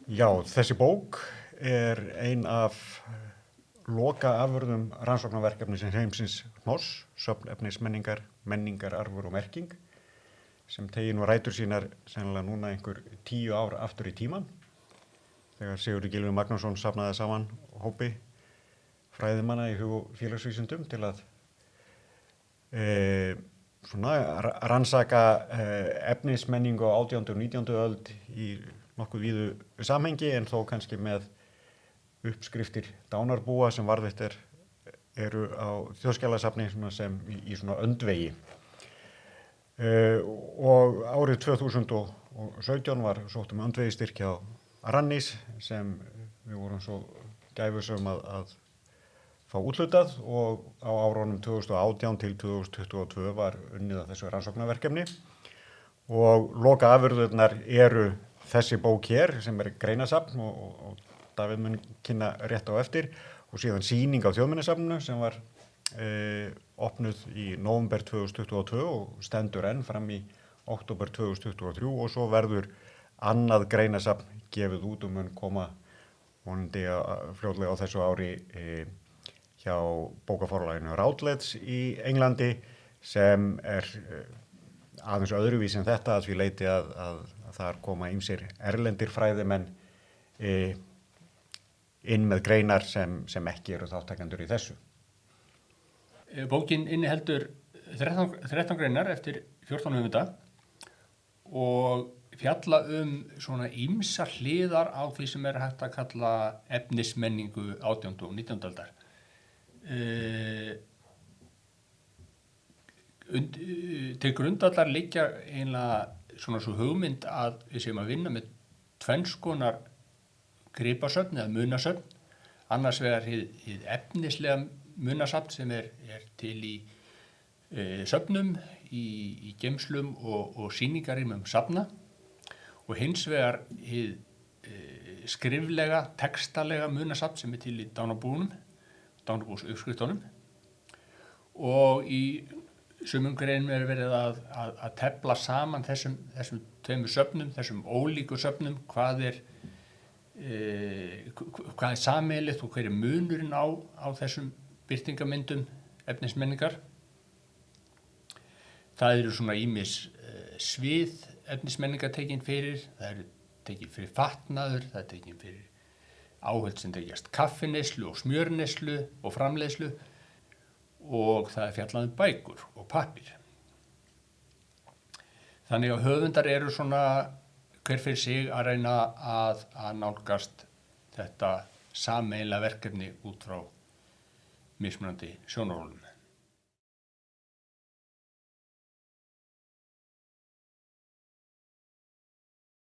Já, þessi bók ein af lokaafurðum rannsóknarverkefnisins Heimsins Hnoss, söfnefnis menningar, menningararfur og merking, sem tegi nú rætur sínar sennilega núna einhver 10 ár aftur í tíman, þegar Sigurður Gylfi Magnússon safnaði saman hópi fræðimanna í hug- og félagsvísindum til að rannsaka efnismenningu á 18. og 19. öld í nokkuð víðu samhengi, en þó kannski með uppskriftir dánarbúa sem varðveitt eru á Þjóðskjalasafni sem í svona öndvegi. Og árið 2017 var sótt öndvegistyrk hjá Rannís sem við vorum svo gæfusum að fá úthlutað, og á árunum 2018 til 2022 var unnið að þessu rannsóknarverkefni, og lokaafurðirnar eru þessi bók hér sem greinasafn og Davíð mun kynna rétt á eftir, og síðan sýning á Þjóðminjasafninu sem var opnuð í nóvember 2022 og stendur enn fram í október 2023, og svo verður annað greinasafn gefið út og mun koma vonandi fljótlega á þessu ári hjá bókaforlaginu Routledge í Englandi, sem aðeins öðruvísi en þetta að því leyti að þar koma ýmsir erlendir fræðimenn inn með greinar sem ekki eru þátttakendur í þessu. Bókin inniheldur 13 greinar eftir 14 höfunda og fjalla svona ýmsar hliðar á því sem hægt að kalla efnismenningu 18. og 19. aldar. Til grundvallar liggja eiginlega svona svo hugmynd að við séum að vinna með tvenns konar gripasöfn eða munasöfn, annars vegar hið efnislega munasafn sem til í söfnum, í geymslum og sýningarrýmum safna, og hins vegar hið skriflega, textalega munasafn sem til í dánarbúsuppskriftunum, og í sumum greinum verið að tefla saman þessum tveimur söfnum, þessum ólíku söfnum, hvað er sameiginlegt og hver er munurinn á þessum birtingamyndum efnismenningar. Það eru svona ýmis svið efnismenningar tekin fyrir, það eru tekin fyrir fatnaður, það er tekin fyrir áhöld sem tengjast kaffineyslu og smjörneyslu og framleiðslu, og það fjallað bækur og pappír. Þannig að höfundar eru svona hver fyrir sig að reyna að nálgast þetta sameiginlega verkefni út frá mismunandi sjónarhólum.